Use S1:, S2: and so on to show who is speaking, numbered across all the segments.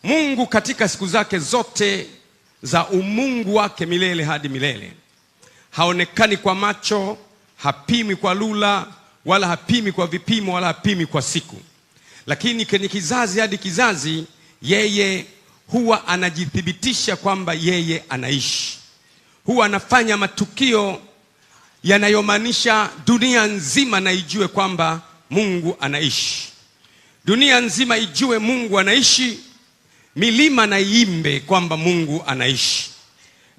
S1: Mungu katika siku zake zote za umungu wake milele hadi milele haonekani kwa macho, hapimi kwa lula, wala hapimi kwa vipimo, wala hapimi kwa siku. Lakini kwenye kizazi hadi kizazi yeye huwa anajithibitisha kwamba yeye anaishi. Huwa anafanya matukio yanayomaanisha dunia nzima na ijue kwamba Mungu anaishi. Dunia nzima ijue Mungu anaishi. Milima na iimbe kwamba Mungu anaishi.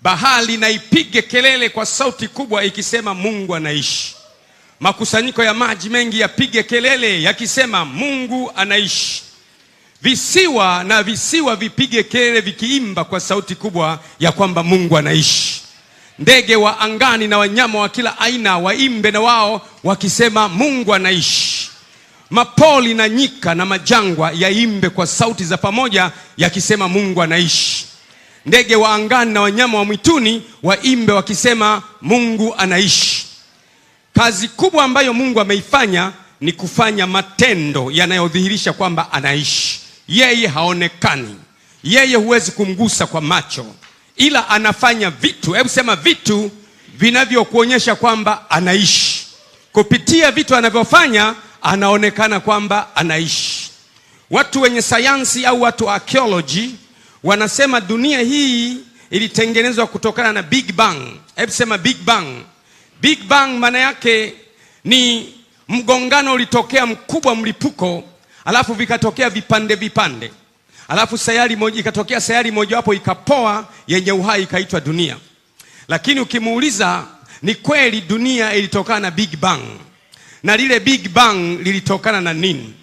S1: Bahari na ipige kelele kwa sauti kubwa ikisema Mungu anaishi. Makusanyiko ya maji mengi yapige kelele yakisema Mungu anaishi. Visiwa na visiwa vipige kelele vikiimba kwa sauti kubwa ya kwamba Mungu anaishi. Ndege wa angani na wanyama wa kila aina waimbe na wao wakisema Mungu anaishi. Mapoli na nyika na majangwa yaimbe kwa sauti za pamoja yakisema Mungu anaishi. Ndege wa angani na wanyama wa mwituni waimbe wakisema Mungu anaishi. Kazi kubwa ambayo Mungu ameifanya ni kufanya matendo yanayodhihirisha kwamba anaishi. Yeye haonekani. Yeye huwezi kumgusa kwa macho, ila anafanya vitu. Hebu sema vitu vinavyokuonyesha kwamba anaishi. Kupitia vitu anavyofanya anaonekana kwamba anaishi. Watu wenye sayansi au watu wa archaeology wanasema dunia hii ilitengenezwa kutokana na Big Bang. Hebu sema Big Bang. Big Bang maana yake ni mgongano ulitokea mkubwa, mlipuko, alafu vikatokea vipande vipande. Alafu sayari moja ikatokea, sayari moja hapo ikapoa yenye uhai ikaitwa dunia. Lakini ukimuuliza ni kweli dunia ilitokana na Big Bang, na lile Big Bang lilitokana na nini?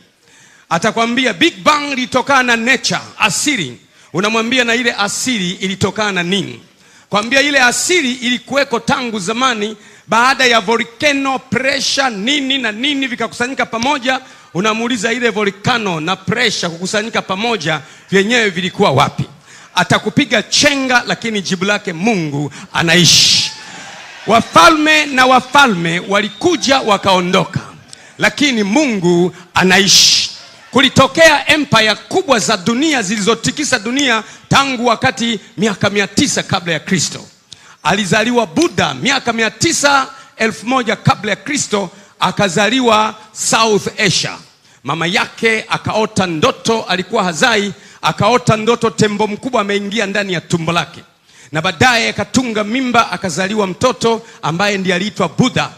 S1: Atakwambia Big Bang lilitokana na nature, asili. Unamwambia na ile asili ilitokana na nini? Kwambia ile asili ilikuweko tangu zamani, baada ya volcano, pressure, nini na nini vikakusanyika pamoja. Unamuuliza ile volcano na pressure kukusanyika pamoja vyenyewe vilikuwa wapi? Atakupiga chenga, lakini jibu lake Mungu anaishi. Wafalme na wafalme walikuja wakaondoka, lakini Mungu anaishi. Kulitokea empire kubwa za dunia zilizotikisa dunia tangu wakati miaka 900 kabla ya Kristo. Alizaliwa Buddha miaka 1000 kabla ya Kristo, akazaliwa South Asia. Mama yake akaota ndoto, alikuwa hazai, akaota ndoto tembo mkubwa ameingia ndani ya tumbo lake, na baadaye akatunga mimba, akazaliwa mtoto ambaye ndiye aliitwa Buddha.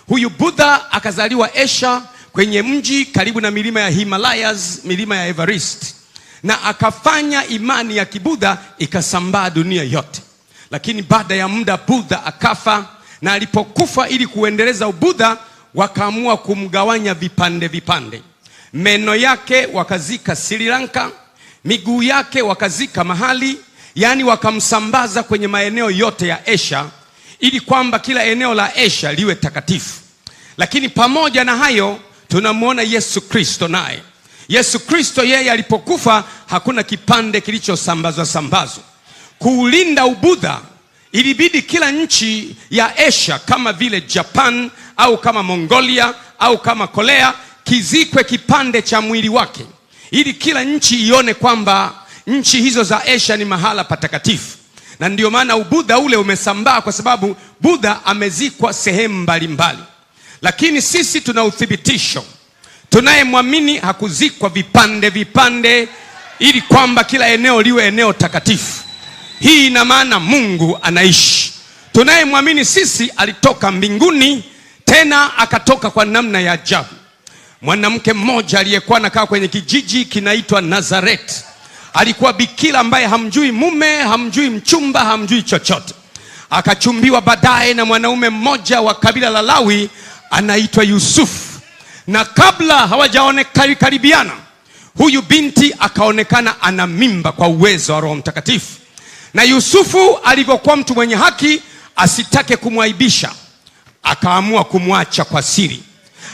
S1: Huyu Buddha akazaliwa Asia kwenye mji karibu na milima ya Himalayas, milima ya Everest, na akafanya imani ya Kibudha ikasambaa dunia yote. Lakini baada ya muda Buddha akafa, na alipokufa ili kuendeleza Ubudha wakaamua kumgawanya vipande vipande. Meno yake wakazika Sri Lanka, miguu yake wakazika mahali, yani wakamsambaza kwenye maeneo yote ya Asia ili kwamba kila eneo la Asia liwe takatifu. Lakini pamoja na hayo tunamuona Yesu Kristo naye. Yesu Kristo yeye alipokufa hakuna kipande kilichosambazwa. Kuulinda Ubudha ilibidi kila nchi ya Asia kama vile Japan au kama Mongolia au kama Korea kizikwe kipande cha mwili wake, ili kila nchi ione kwamba nchi hizo za Asia ni mahala patakatifu. Na ndio maana Ubudha ule umesambaa, kwa sababu Buddha amezikwa sehemu mbalimbali. Lakini sisi tuna uthibitisho, tunayemwamini hakuzikwa vipande vipande ili kwamba kila eneo liwe eneo takatifu. Hii ina maana Mungu anaishi. Tunayemwamini sisi alitoka mbinguni, tena akatoka kwa namna ya ajabu. Mwanamke mmoja aliyekuwa anakaa kwenye kijiji kinaitwa Nazareth, alikuwa bikira ambaye hamjui mume, hamjui mchumba, hamjui chochote. Akachumbiwa baadaye na mwanaume mmoja wa kabila la Lawi anaitwa Yusufu, na kabla hawajaonekana karibiana, huyu binti akaonekana ana mimba kwa uwezo wa Roho Mtakatifu. Na Yusufu alivyokuwa mtu mwenye haki, asitake kumwaibisha, akaamua kumwacha kwa siri.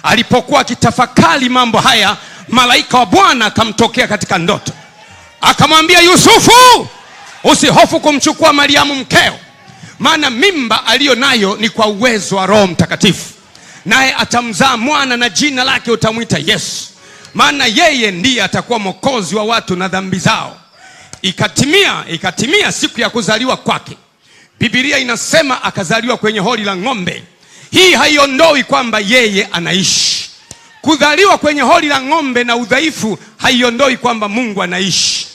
S1: Alipokuwa akitafakari mambo haya, malaika wa Bwana akamtokea katika ndoto, akamwambia Yusufu, usihofu kumchukua Mariamu mkeo, maana mimba aliyo nayo ni kwa uwezo wa Roho Mtakatifu, naye atamzaa mwana na jina lake utamwita Yesu, maana yeye ndiye atakuwa mwokozi wa watu na dhambi zao. Ikatimia siku ya kuzaliwa kwake. Biblia inasema akazaliwa kwenye hori la ng'ombe. Hii haiondoi kwamba yeye anaishi. Kuzaliwa kwenye hori la ng'ombe na udhaifu haiondoi kwamba Mungu anaishi.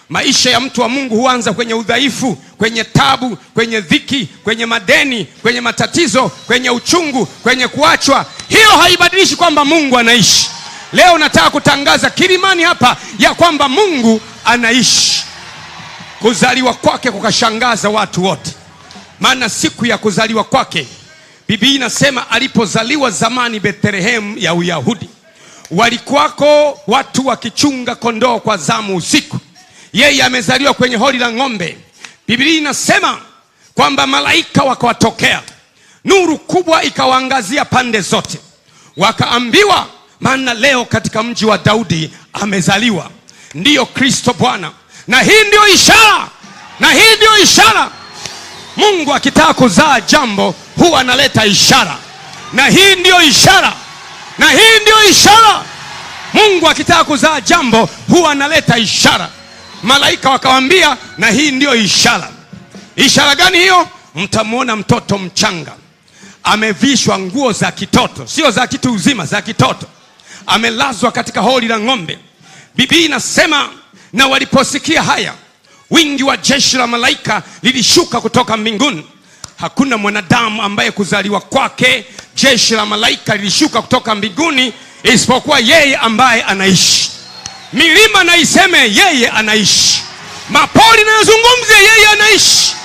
S1: Maisha ya mtu wa Mungu huanza kwenye udhaifu, kwenye tabu, kwenye dhiki, kwenye madeni, kwenye matatizo, kwenye uchungu, kwenye kuachwa. Hiyo haibadilishi kwamba Mungu anaishi. Leo nataka kutangaza Kilimani hapa ya kwamba Mungu anaishi. Kuzaliwa kwake kukashangaza watu wote. Maana siku ya kuzaliwa kwake, Biblia inasema alipozaliwa zamani Bethlehem ya Uyahudi, walikuwako watu wakichunga kondoo kwa zamu usiku. Yeye amezaliwa kwenye hori la ng'ombe. Biblia inasema kwamba malaika wakawatokea, nuru kubwa ikawaangazia pande zote. Wakaambiwa, maana leo katika mji wa Daudi amezaliwa, ndiyo Kristo Bwana. Na hii ndio ishara. Mungu akitaka kuzaa jambo huwa analeta ishara. Na hii ndio ishara. Mungu akitaka kuzaa jambo huwa analeta ishara. Malaika wakawambia, na hii ndio ishara. Ishara gani hiyo? Mtamwona mtoto mchanga amevishwa nguo za kitoto, sio za kitu uzima, za kitoto, amelazwa katika hori la ng'ombe. Biblia inasema, na waliposikia haya, wingi wa jeshi la malaika lilishuka kutoka mbinguni. Hakuna mwanadamu ambaye kuzaliwa kwake jeshi la malaika lilishuka kutoka mbinguni isipokuwa yeye ambaye anaishi. Milima na iseme yeye anaishi. Mapori na yazungumze yeye anaishi.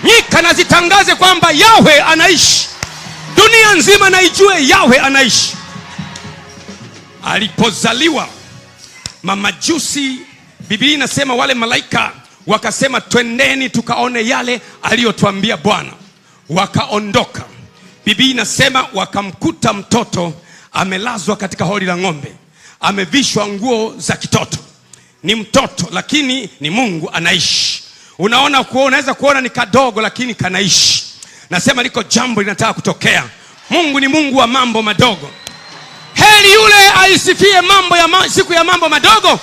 S1: Nyika na zitangaze kwamba Yahweh anaishi. Dunia nzima na ijue Yahweh anaishi. Alipozaliwa, mamajusi, Biblia inasema wale malaika wakasema, twendeni tukaone yale aliyotuambia Bwana. Wakaondoka. Biblia inasema wakamkuta mtoto amelazwa katika hori la ng'ombe, amevishwa nguo za kitoto. Ni mtoto lakini ni Mungu anaishi. Unaweza kuona ni kadogo lakini kanaishi. Nasema liko jambo linataka kutokea. Mungu ni Mungu wa mambo madogo. Heri yule aisifie siku ya mambo madogo,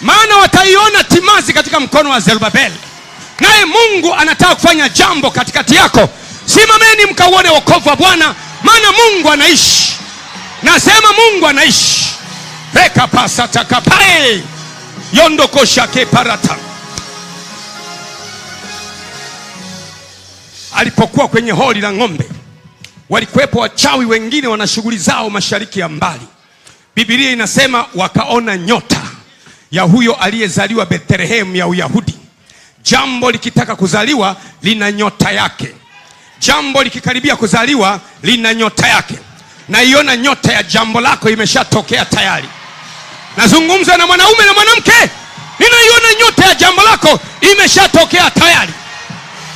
S1: maana wataiona timazi katika mkono wa Zerubabeli. Naye Mungu anataka kufanya jambo katikati yako. Simameni mkauone wokovu wa Bwana, maana Mungu anaishi. Nasema Mungu anaishi. Reka pasata kapae yondoko shake parata. Alipokuwa kwenye hori la ng'ombe, walikuwepo wachawi wengine wana shughuli zao mashariki ya mbali. Biblia inasema wakaona nyota ya huyo aliyezaliwa Bethlehem ya Uyahudi. Jambo likitaka kuzaliwa lina nyota yake. Jambo likikaribia kuzaliwa lina nyota yake. Na iona nyota ya jambo lako imeshatokea tayari. Nazungumza na mwanaume na mwanamke, ninaiona nyota ya jambo lako imeshatokea tayari.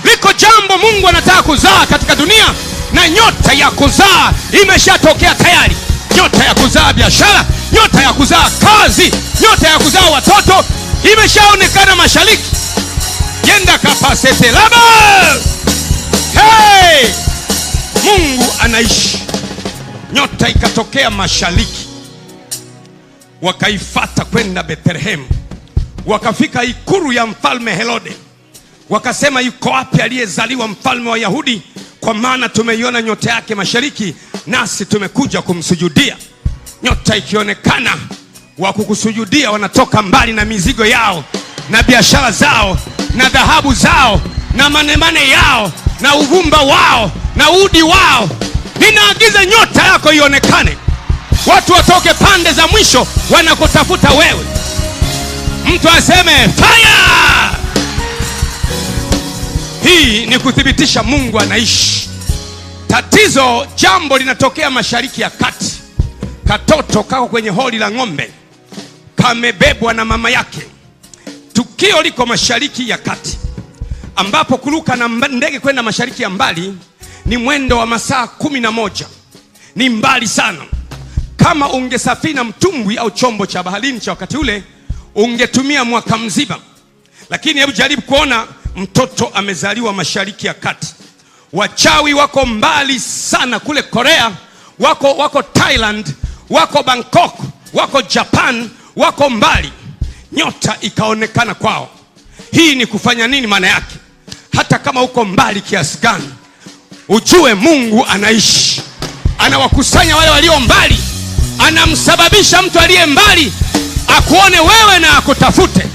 S1: Liko jambo Mungu anataka kuzaa katika dunia, na nyota ya kuzaa imeshatokea tayari. Nyota ya kuzaa biashara, nyota ya kuzaa kazi, nyota ya kuzaa watoto imeshaonekana mashariki. Yenda kapasete laba. Hey! Mungu anaishi. Nyota ikatokea mashariki. Wakaifata kwenda Bethlehem. Wakafika ikuru ya mfalme Herode. Wakasema, yuko wapi aliyezaliwa mfalme wa Yahudi? Kwa maana tumeiona nyota yake mashariki, nasi tumekuja kumsujudia. Nyota ikionekana, wa kukusujudia wanatoka mbali na mizigo yao na biashara zao na dhahabu zao na manemane yao na uvumba wao na udi wao. Ninaagiza nyota yako ionekane. Watu watoke pande za mwisho wanakutafuta wewe. Mtu aseme fire. Hii ni kuthibitisha Mungu anaishi. Tatizo, jambo linatokea mashariki ya kati. Katoto kako kwenye hori la ng'ombe, kamebebwa na mama yake. Tukio liko mashariki ya kati, ambapo kuruka na ndege kwenda mashariki ya mbali ni mwendo wa masaa 11. Ni mbali sana. Kama ungesafiri na mtumbwi au chombo cha baharini cha wakati ule, ungetumia mwaka mzima. Lakini hebu jaribu kuona, mtoto amezaliwa mashariki ya kati. Wachawi wako mbali sana, kule Korea, wako Thailand, wako Bangkok, wako Japan, wako mbali. Nyota ikaonekana kwao. Hii ni kufanya nini? Maana yake hata kama uko mbali kiasi gani, ujue Mungu anaishi. Anawakusanya wale walio mbali, anamsababisha mtu aliye mbali akuone wewe na akutafute.